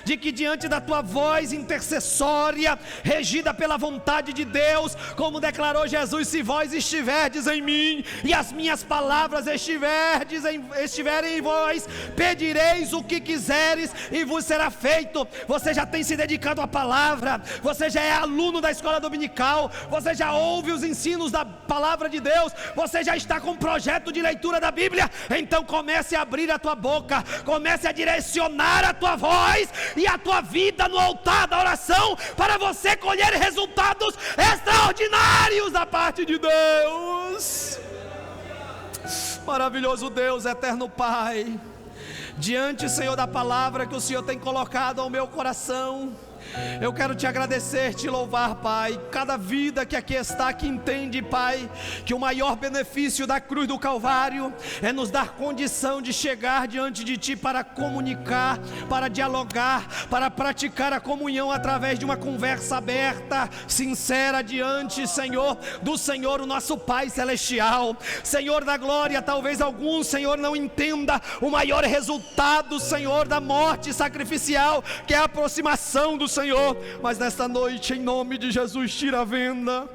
de que diante da tua voz intercessória, regida pela vontade de Deus, como declarou Jesus: se vós estiverdes em mim e as minhas palavras estiverem em vós, pedireis o que quiseres e vos será feito. Você já tem se dedicado à palavra, você já é aluno da escola dominical, você já ouve os ensinos da palavra de Deus, você já está com um projeto de leitura da Bíblia. Então comece a abrir a tua boca, comece a direcionar a tua voz e a tua vida no altar da oração, para você colher resultados extraordinários da parte de Deus. Maravilhoso Deus, eterno Pai, diante, Senhor, da palavra que o Senhor tem colocado ao meu coração, eu quero te agradecer, te louvar, Pai. Cada vida que aqui está, que entende, Pai, que o maior benefício da cruz do Calvário é nos dar condição de chegar diante de Ti para comunicar, para dialogar, para praticar a comunhão através de uma conversa aberta, sincera, diante, Senhor, do Senhor, o nosso Pai Celestial. Senhor da glória, talvez alguns, Senhor, não entenda o maior resultado, Senhor, da morte sacrificial, que é a aproximação do Senhor, mas nesta noite, em nome de Jesus, tira a venda,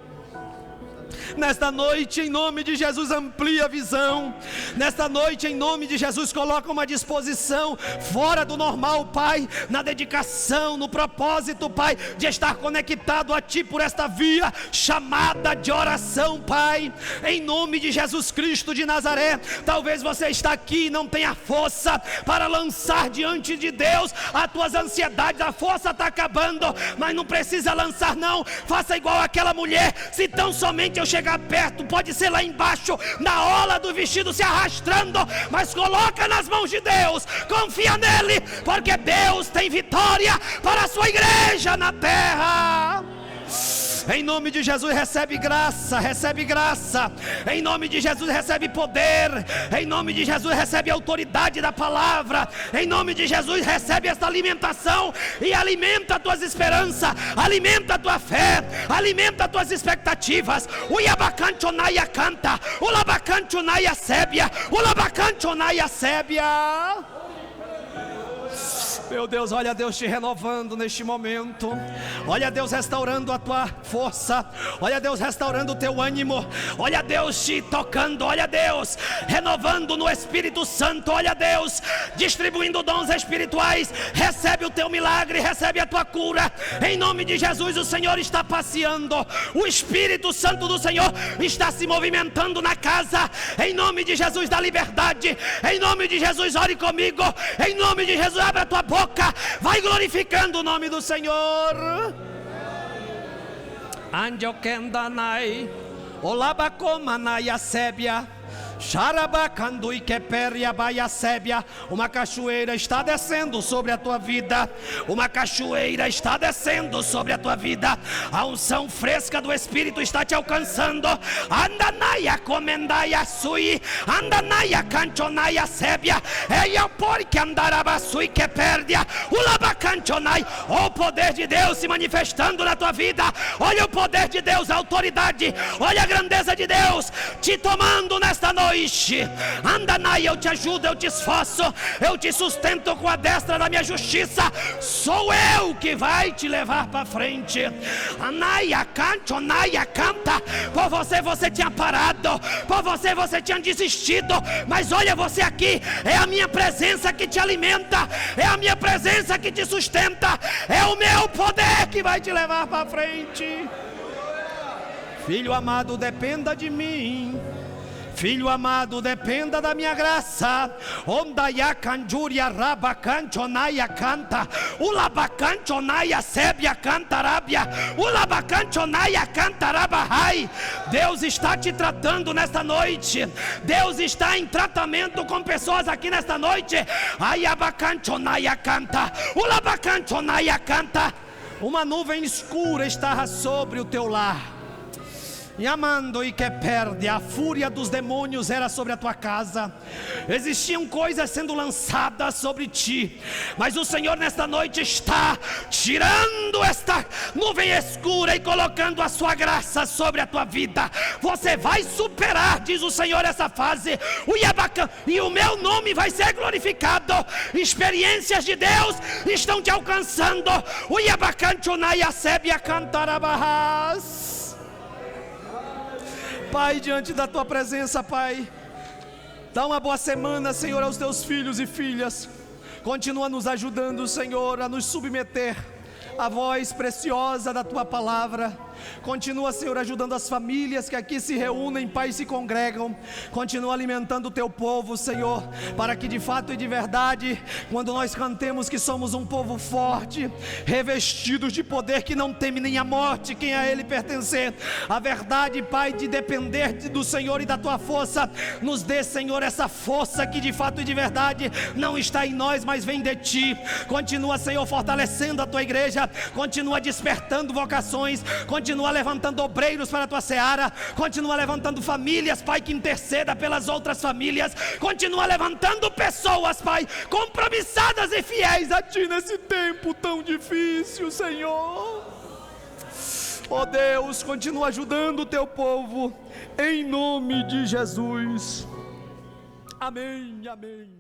Nesta noite, em nome de Jesus, amplia a visão. Nesta noite, em nome de Jesus, coloca uma disposição fora do normal, Pai, na dedicação, no propósito, Pai, de estar conectado a Ti por esta via chamada de oração, Pai, em nome de Jesus Cristo de Nazaré. Talvez você está aqui e não tenha força para lançar diante de Deus as tuas ansiedades, a força está acabando, mas não precisa lançar não, faça igual aquela mulher, se tão somente eu chegar perto, pode ser lá embaixo, na orla do vestido se arrastando, mas coloca nas mãos de Deus, confia nele, porque Deus tem vitória para a sua igreja na terra. Em nome de Jesus, recebe graça, em nome de Jesus, recebe poder, em nome de Jesus, recebe autoridade da palavra, em nome de Jesus, recebe esta alimentação e alimenta as tuas esperanças, alimenta a tua fé, alimenta as tuas expectativas. O Yabacanchonaia canta, o Labacanchonaia sébia, o Labacanchonaia sébia. Meu Deus, olha Deus te renovando neste momento, olha Deus restaurando a tua força, olha Deus restaurando o teu ânimo, olha Deus te tocando, olha Deus renovando no Espírito Santo, olha Deus distribuindo dons espirituais. Recebe o teu milagre, recebe a tua cura, em nome de Jesus. O Senhor está passeando, o Espírito Santo do Senhor está se movimentando na casa, em nome de Jesus, da liberdade, em nome de Jesus. Ore comigo, em nome de Jesus, abre a tua boca, vai glorificando o nome do Senhor. Angel Kendanai, Olabacomanai Sébia, Xarabacandui Keperia Baia Sébia. Uma cachoeira está descendo sobre a tua vida, uma cachoeira está descendo sobre a tua vida, a unção fresca do Espírito está te alcançando. Andanaia Comendaia Sui, Andanaia Canchonaia Sébia, Eia Porque Andarabasui que perdia, Ulabacanchonai. O poder de Deus se manifestando na tua vida, olha o poder de Deus, a autoridade, olha a grandeza de Deus te tomando nesta noite. Andanai, eu te ajudo, eu te esforço, eu te sustento com a destra da minha justiça. Sou eu que vai te levar para frente. Anaia canta, Anaia canta. Por você tinha parado, por você tinha desistido, mas olha você aqui, é a minha presença que te alimenta, é a minha presença que te sustenta, é o meu poder que vai te levar para frente. Filho amado, dependa de mim. Filho amado, dependa da minha graça. Ondaia canjuria rabacanchonaia canta, ulabacanchonaia sébia cantarabia, ulabacanchonaia cantarabahai. Deus está te tratando nesta noite. Deus está em tratamento com pessoas aqui nesta noite. Ayabacanchonaia canta, ulabacanchonaia canta. Uma nuvem escura estava sobre o teu lar. E amando e que perde, a fúria dos demônios era sobre a tua casa. Existiam coisas sendo lançadas sobre ti, mas o Senhor nesta noite está tirando esta nuvem escura e colocando a sua graça sobre a tua vida. Você vai superar, diz o Senhor, essa fase. E o meu nome vai ser glorificado. Experiências de Deus estão te alcançando. O Yabacanchonaia Sébia Cantarabahas. Pai, diante da tua presença, Pai, dá uma boa semana, Senhor, aos teus filhos e filhas. Continua nos ajudando, Senhor, a nos submeter à voz preciosa da tua palavra. Continua, Senhor, ajudando as famílias que aqui se reúnem, Pai, se congregam. Continua alimentando o teu povo, Senhor, para que de fato e de verdade, quando nós cantemos que somos um povo forte, revestidos de poder, que não teme nem a morte, quem a ele pertencer, a verdade, Pai, de depender do Senhor e da tua força, nos dê, Senhor, essa força que de fato e de verdade não está em nós, mas vem de ti. Continua, Senhor, fortalecendo a tua igreja, continua despertando vocações, continua levantando obreiros para a tua seara, continua levantando famílias, Pai, que interceda pelas outras famílias, continua levantando pessoas, Pai, compromissadas e fiéis a ti nesse tempo tão difícil, Senhor. Ó Deus, continua ajudando o teu povo, em nome de Jesus. Amém, amém.